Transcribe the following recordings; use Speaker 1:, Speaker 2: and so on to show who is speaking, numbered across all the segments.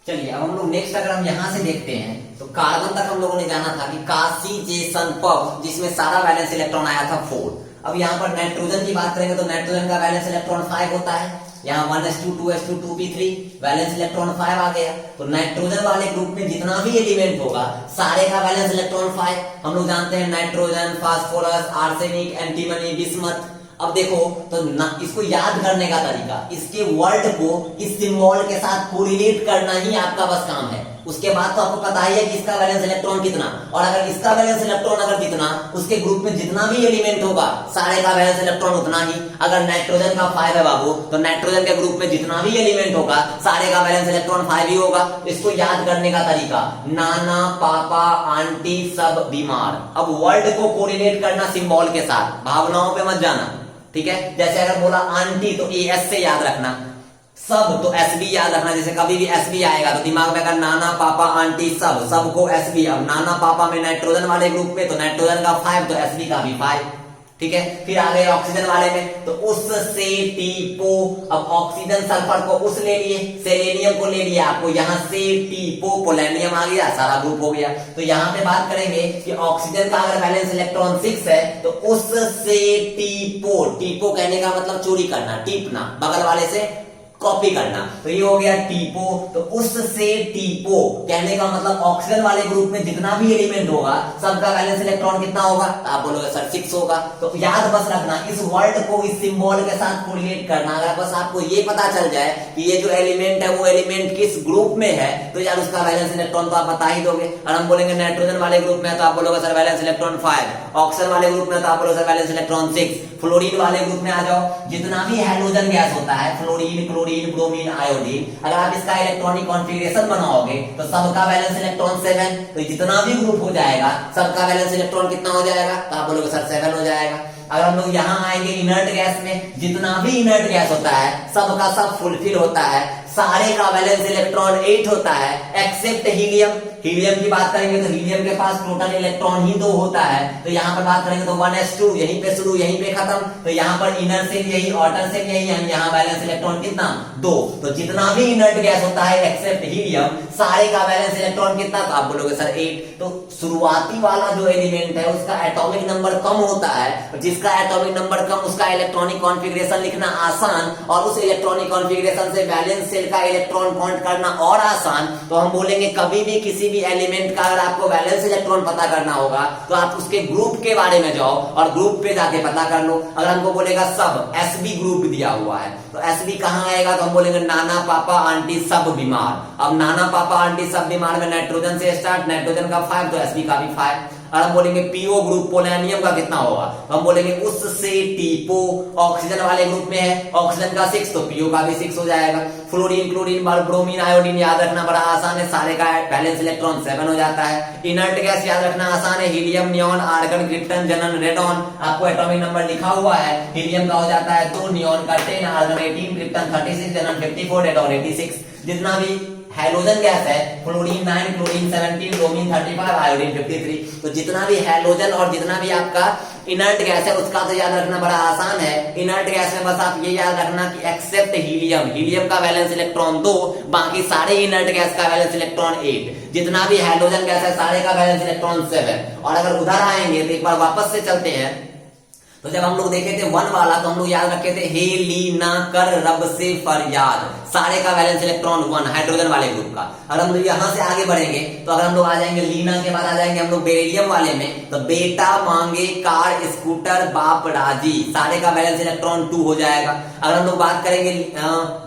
Speaker 1: चलिए अब हम लोग नेक्स्ट अगर हम यहाँ से देखते हैं तो कार्बन तक हम लोगों ने जाना था कि कासी जेसन पब, जिसमें सारा वैलेंस इलेक्ट्रॉन आया था 4। अब यहाँ पर नाइट्रोजन की बात करेंगे तो नाइट्रोजन का वैलेंस इलेक्ट्रॉन 5 होता है। यहाँ 1s2 2s2 2p3 valence electron 5 आ गया। तो नाइट्रोजन वाले ग्रुप में जितना भी एलिमेंट होगा सारे का वैलेंस इलेक्ट्रॉन 5। हम लोग जानते हैं nitrogen, phosphorus, arsenic, antimony, bismuth. अब देखो तो इसको याद करने का तरीका, इसके वर्ड को इस सिंबल के साथ कोरिलेट करना ही आपका बस काम है। उसके बाद तो आपको पता ही है कि इसका वैलेंस इलेक्ट्रॉन कितना, और अगर इसका वैलेंस इलेक्ट्रॉन अगर जितना, उसके ग्रुप में जितना भी एलिमेंट होगा सारे का वैलेंस इलेक्ट्रॉन उतना ही। अगर नाइट्रोजन का 5 है बाबू, तो नाइट्रोजन के ग्रुप में जितना भी एलिमेंट होगा सारे का वैलेंस इलेक्ट्रॉन 5 ही होगा। इसको याद करने का तरीका, नाना, पापा, आंटी सब बीमार। अब वर्ड को कोरिलेट करना सिंबल के साथ, भावनाओं पे मत जाना, ठीक है। जैसे अगर बोला आंटी तो एस से याद रखना, सब तो एस बी याद रखना। जैसे कभी भी एस बी आएगा तो दिमाग में अगर नाना, पापा, आंटी सब, सबको एस बी। अब नाना पापा में नाइट्रोजन वाले ग्रुप में तो नाइट्रोजन का 5 तो एस बी का भी 5, ठीक है। फिर आ गए ऑक्सीजन वाले में तो उस से टी पो। अब ऑक्सीजन सल्फर को उस ले लिए, सेलेनियम को ले लिया, आपको यहाँ से टी पो पोलैनियम आ गया, सारा ग्रुप हो गया। तो यहाँ पे बात करेंगे कि ऑक्सीजन का अगर वैलेंस इलेक्ट्रॉन 6 है तो उस से टीपो, टीपो कहने का मतलब चोरी करना, टीपना, बगल वाले से कॉपी करना, तो ये हो गया टीपो। तो उससे टीपो कहने का मतलब ऑक्सीजन वाले ग्रुप में जितना भी एलिमेंट होगा सबका वैलेंस इलेक्ट्रॉन कितना होगा, तो आप बोलोगे सर 6 होगा। तो याद बस रखना, इस वर्ड को इस सिंबल के साथ कोरिलेट करना। अगर बस आपको ये पता चल जाए कि ये जो एलिमेंट है वो एलिमेंट किस ग्रुप में है, तो यार उसका वैलेंस इलेक्ट्रॉन तो आप बता ही दोगे। और हम बोलेंगे नाइट्रोजन वाले ग्रुप में तो आप बोलोगे सर वैलेंस इलेक्ट्रॉन 5, ऑक्सीजन वाले ग्रुप में तो आप बोलोगे सर वैलेंस इलेक्ट्रॉन 6। फ्लोरीन वाले ग्रुप में आ जाओ, जितना भी हाइड्रोजन गैस होता है, फ्लोरीन, क्लोरीन, ब्रोमीन, आयोडीन, अगर आप इसका इलेक्ट्रॉनिक कॉन्फ़िगरेशन बनाओगे तो सबका वैलेंस इलेक्ट्रॉन 7। तो जितना भी ग्रुप हो जाएगा सबका वैलेंस इलेक्ट्रॉन कितना हो जाएगा, तो आप बोलोगे सर 7 हो जाएगा। अगर हम लोग यहाँ आएंगे इनर्ट गैस में, जितना भी इनर्ट गैस होता है सबका सब फुलफिल होता है, सारे का वैलेंस इलेक्ट्रॉन 8 होता है एक्सेप्ट हीलियम। हीलियम की बात करेंगे तो हीलियम के पास टोटल इलेक्ट्रॉन ही 2 होता है। तो यहाँ पर बात करेंगे तो 1s2 यहीं पे शुरू यहीं पे खत्म। तो यहाँ पर इनर से यही, आउटर से यही, यहाँ बैलेंस इलेक्ट्रॉन कितना 2। तो जितना भी इनर्ट गैस होता है एक्सेप्ट हीलियम, सारे का बैलेंस इलेक्ट्रॉन कितना, तो आप बोलोगे सर 8। तो शुरुआती वाला जो एलिमेंट है उसका एटॉमिक नंबर कम होता है, जिसका एटॉमिक नंबर कम उसका इलेक्ट्रॉनिक कॉन्फ़िगरेशन लिखना आसान, और उस इलेक्ट्रॉनिक कॉन्फ़िगरेशन से वैलेंस शेल का इलेक्ट्रॉन काउंट करना और आसान। तो हम बोलेंगे कभी भी किसी भी एलिमेंट का अगर आपको वैलेंस इलेक्ट्रॉन पता करना होगा तो आप उसके ग्रुप के बारे में जाओ और ग्रुप पे जाके पता कर लो। अगर हमको बोलेगा सब एसबी ग्रुप दिया हुआ है तो एसबी कहाँ आएगा, तो हम बोलेंगे नाना, पापा, आंटी सब बीमार। अब नाना, पापा, आंटी सब बीमार में नाइट्रोजन से स्टार्ट, नाइट्रोजन का 5 तो एसबी का भी 5। और हम बोलेंगे पीओ ग्रुप पोलैनियम का कितना होगा, हम बोलेंगे उससे टीपो। ऑक्सीजन वाले ग्रुप में है, ऑक्सीजन का 6 तो पीओ का भी 6 हो जाएगा। फ्लोरीन, क्लोरीन, ब्रोमीन, आयोडीन याद रखना बड़ा आसान है, सारे का बैलेंस इलेक्ट्रॉन 7 हो जाता है। इनर्ट गैस याद रखना आसान है, हीलियम, नियॉन, आर्गन, क्रिप्टन, जनन, रेडॉन। आपको एटॉमिक नंबर लिखा हुआ है, हीलियम का हो जाता है 2, नियॉन का 10, आर्गन 18, क्रिप्टन 36, जनन 54, रेडॉन 86। जितना भी हाइड्रोजन गैस है, फ्लोरीन 9, क्लोरीन 17, ब्रोमीन 35, आयोडीन 53। तो जितना भी हाइड्रोजन और जितना भी आपका इनर्ट गैस है उसका तो याद रखना बड़ा आसान है। इनर्ट गैस में बस आप ये याद रखना कि एक्सेप्ट हीलियम, हीलियम का वैलेंस इलेक्ट्रॉन 2, बाकी सारे इनर्ट गैस का वैलेंस इलेक्ट्रॉन 8। जितना भी हाइड्रोजन गैस है सारे का वैलेंस इलेक्ट्रॉन 7। और अगर उधर आएंगे तो एक बार वापस से चलते हैं, तो जब हम लोग देखे थे 1 वाला तो हम लोग याद रखे थे हे ली ना कर रब से फरियाद, सारे का वैलेंस इलेक्ट्रॉन 1 हाइड्रोजन वाले ग्रुप का। अगर हम लोग यहाँ से आगे बढ़ेंगे तो अगर हम लोग आ जाएंगे लीना के बाद आ जाएंगे हम लोग बेरिलियम वाले में, तो बेटा मांगे कार स्कूटर बाप राजी, सारे का वैलेंस इलेक्ट्रॉन 2 हो जाएगा। अगर हम लोग बात करेंगे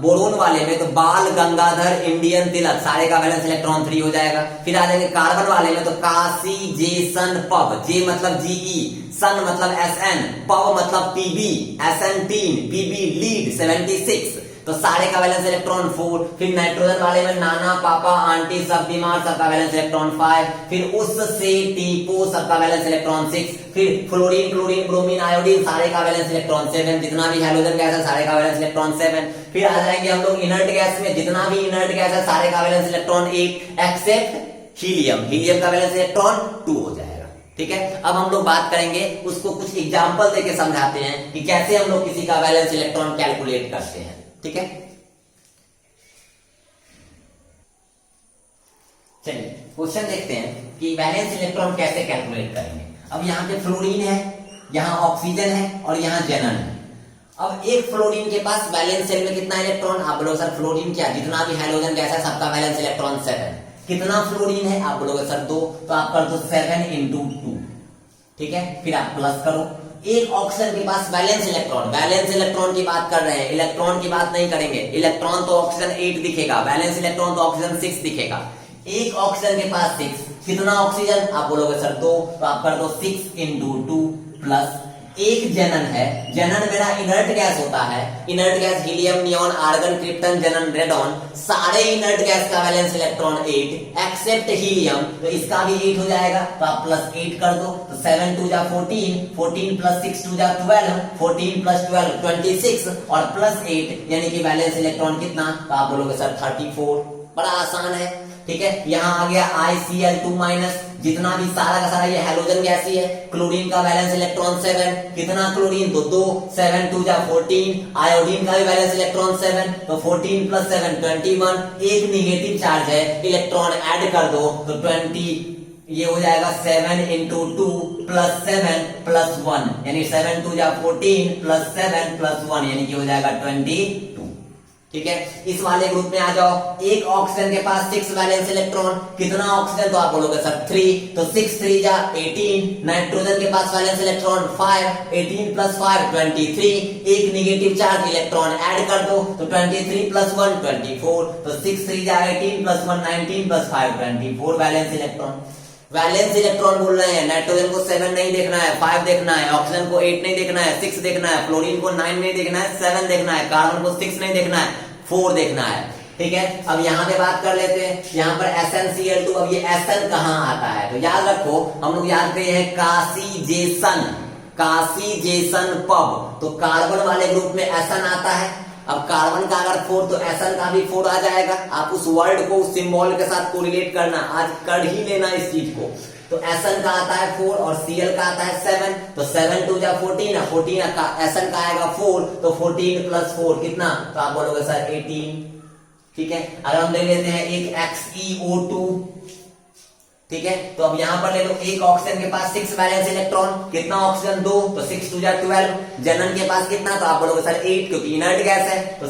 Speaker 1: बोरोन वाले में तो बाल गंगाधर इंडियन तिलक, सारे का वैलेंस इलेक्ट्रॉन 3 हो जाएगा। फिर आ जाएंगे कार्बन वाले में तो काशी जेसन पब, जे मतलब जीई, सन मतलब एसएन, पव मतलब पीबी, SN3, पीबी लीड 76। तो सारे का वैलेंस इलेक्ट्रॉन 4। फिर नाइट्रोजन वाले में नाना, पापा, आंटी सब बीमार, सबका वैलेंस इलेक्ट्रॉन 5। फिर उससे टीपो, सबका वैलेंस इलेक्ट्रॉन 6। फिर फ्लोरीन, क्लोरीन, ब्रोमीन, आयोडीन, सारे का वैलेंस इलेक्ट्रॉन 7। जितना भी हाइड्रोजन गैस है सारे का वैलेंस इलेक्ट्रॉन 7। फिर आ जाएंगे हम लोग इनर्ट गैस में, जितना भी इनर्ट गैस है सारे का valence electron 8 except helium, helium का वैलेंस इलेक्ट्रॉन 2 हो जाएगा। ठीक है, अब हम लोग बात करेंगे उसको कुछ एग्जांपल देके समझाते हैं कि कैसे हम लोग किसी का वैलेंस इलेक्ट्रॉन कैलकुलेट करते हैं। ठीक है, क्वेश्चन देखते हैं कि वैलेंस इलेक्ट्रॉन कैसे कैलकुलेट करेंगे। अब यहाँ पे फ्लोरीन है, यहाँ ऑक्सीजन है और यहाँ जेनन है। अब एक फ्लोरीन के पास वैलेंस शेल में कितना इलेक्ट्रॉन, आप बोलोगे सर फ्लोरीन क्या, जितना भी हाइड्रोजन गैस है सबका वैलेंस इलेक्ट्रॉन 7। कितना फ्लोरीन है, आप बोलोगे सर 2, तो आप कर दो 7 × 2, ठीक है, फिर आप प्लस करो। एक ऑक्सीजन के पास वैलेंस इलेक्ट्रॉन की बात कर रहे हैं, इलेक्ट्रॉन की बात नहीं करेंगे। इलेक्ट्रॉन तो ऑक्सीजन 8 दिखेगा, वैलेंस इलेक्ट्रॉन तो ऑक्सीजन 6 दिखेगा। एक ऑक्सीजन के पास 6, कितना ऑक्सीजन, आप बोलोगे सर 2, तो आप कर दो 6 × 2 प्लस एक जेनन है। जेनन मेरा इनर्ट गैस होता है, inert gas helium, neon, argon, krypton, xenon, radon, सारे इनर्ट गैस का वैलेंस इलेक्ट्रॉन 8 एक्सेप्ट हीलियम, तो इसका भी 8 हो जाएगा, तो आप प्लस 8 कर दो, तो 7 × 2 = 14, 14 + 6 = 12, 14 + 12 26 और प्लस 8 यानी कि वैलेंस इलेक्ट्रॉन कितना, तो आप बोलोगे सर 34। बड़ा आसान है, ठीक है। यहाँ आ गया ICl2-, जितना भी सारा का सारा ये हैलोजन गैस ही है। क्लोरीन का वैलेंस इलेक्ट्रॉन 7, कितना क्लोरीन, तो 2, 7 × 2 = 14। आयोडीन का भी वैलेंस इलेक्ट्रॉन 7, तो 14 + 7 21। एक निगेटिव चार्ज है, इलेक्ट्रॉन ऐड कर दो तो 20, ये हो जाएगा 7 × 2 + 7 + 1, यानी 7 × 2 = 14 + 7 + 1 यानी कि हो जाएगा 22, ठीक है। इस वाले ग्रुप में आ जाओ। एक ऑक्सीजन के पास 6 वैलेंस इलेक्ट्रॉन, कितना ऑक्सीजन, तो आप बोलोगे सर 3, तो 6 × 3 = 18। नाइट्रोजन के पास वैलेंस इलेक्ट्रॉन 5, 18 + 5 23। एक निगेटिव चार्ज, इलेक्ट्रॉन ऐड कर दो तो 23 + 1 24, तो 6 × 3 = 18 + 1 19 + 5 24 वैलेंस इलेक्ट्रॉन। वैलेंस इलेक्ट्रॉन बोल रहे हैं, नाइट्रोजन को 7 नहीं देखना है, 5 देखना है, ऑक्सीजन को 8 नहीं देखना है, 6 देखना है, फ्लोरीन को 9 नहीं देखना है, 7 देखना है, कार्बन को 6 नहीं देखना है, 4 देखना है, ठीक है। अब यहाँ पे बात कर लेते हैं, यहाँ पर SnCl2, अब ये SN कहाँ आता है, तो याद रखो, हम लोग याद करते हैं कासीजेशन पब, तो कार्बन वाले ग्रुप में SN आता है। अब कार्बन का अगर 4 तो SN का भी 4 आ जाएगा। आप उस वर्ड को उस सिंबल के साथ कोरिलेट करना, आज कर ही लेना इस चीज को। तो SN का आता है 4 और Cl का आता है 7, तो 7 × 2 = 14 है, 14 का SN का आएगा 4, तो 14 + 4 कितना, तो आप बोलोगे सर 18, ठीक है। अगर हम ले लेते हैं एक XeO2, ठीक है, तो अब यहां पर ले लो, एक ऑक्सीजन के पास 6 वैलेंस इलेक्ट्रॉन, कितना ऑक्सीजन 2, तो 6 × 2 = 12। जेनन के पास कितना, तो आप बोलोगे सर 8, क्योंकि इनर्ट गैस है, तो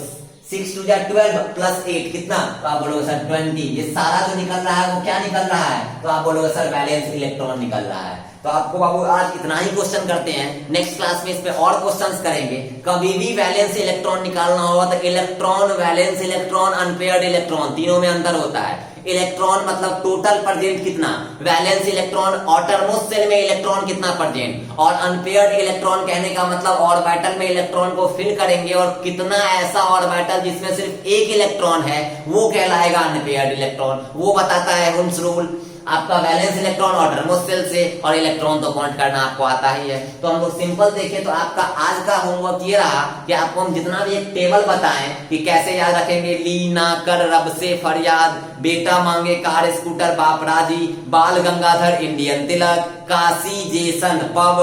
Speaker 1: 6 × 2 = 12 प्लस 8 कितना, तो आप बोलोगे सर 20। ये सारा जो निकल रहा है वो क्या निकल रहा है, तो आप बोलोगे सर वैलेंस इलेक्ट्रॉन निकल रहा है। तो आपको बाबू आज इतना ही क्वेश्चन करते हैं, नेक्स्ट क्लास में इस पे और क्वेश्चंस करेंगे। कभी भी वैलेंस इलेक्ट्रॉन निकालना होगा तो electron, valence electron, unpaired electron, तीनों में अंतर होता है। इलेक्ट्रॉन मतलब टोटल प्रेजेंट कितना, वैलेंस इलेक्ट्रॉन आउटरमोस्ट शेल में इलेक्ट्रॉन कितना प्रेजेंट, और अनपेयर्ड इलेक्ट्रॉन कहने का मतलब ऑर्बिटल में इलेक्ट्रॉन को फिल करेंगे और कितना ऐसा ऑर्बिटल जिसमें सिर्फ एक इलेक्ट्रॉन है वो कहलाएगा अनपेयर्ड इलेक्ट्रॉन। वो बताता है हुम्स रूल। आपका वैलेंस इलेक्ट्रॉन आउटरमोस्ट शेल से, और इलेक्ट्रॉन तो काउंट करना आपको आता ही है। तो हम लोग सिंपल देखें तो आपका आज का होमवर्क ये रहा कि आपको हम जितना भी एक टेबल बताएं कि कैसे याद रखेंगे, ली ना कर रब से फरियाद, बेटा मांगे कार स्कूटर बाप राजी, बाल गंगाधर इंडियन तिलक, काशी जेसन पब,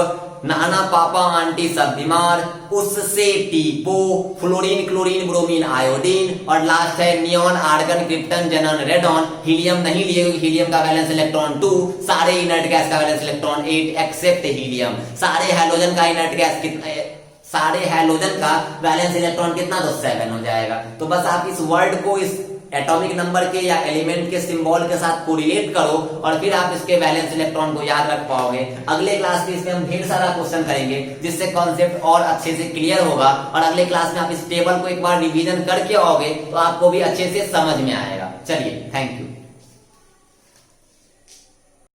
Speaker 1: नाना पापा आंटी सब बीमार, उससे टीपो, फ्लोरीन क्लोरीन ब्रोमीन आयोडीन, और लास्ट है neon argon krypton xenon radon. Helium नहीं लिए क्योंकि हीलियम का वैलेंस इलेक्ट्रॉन 2, सारे इनर्ट गैस का वैलेंस इलेक्ट्रॉन 8 एक्सेप्ट हीलियम। सारे हैलोजन का इनर्ट गैस कितना, सारे हैलोजन का वैलेंस इलेक्ट्रॉन कितना, तो 7 हो जाएगा। तो बस आप इस वर्ड को इस एटॉमिक नंबर के या एलिमेंट के सिंबल के साथ कोरिलेट करो और फिर आप इसके वैलेंस इलेक्ट्रॉन को याद रख पाओगे। अगले क्लास में इसमें हम ढेर सारा क्वेश्चन करेंगे जिससे कॉन्सेप्ट और अच्छे से क्लियर होगा, और अगले क्लास में आप इस टेबल को एक बार रिवीजन करके आओगे तो आपको भी अच्छे से समझ में आएगा। चलिए, थैंक यू।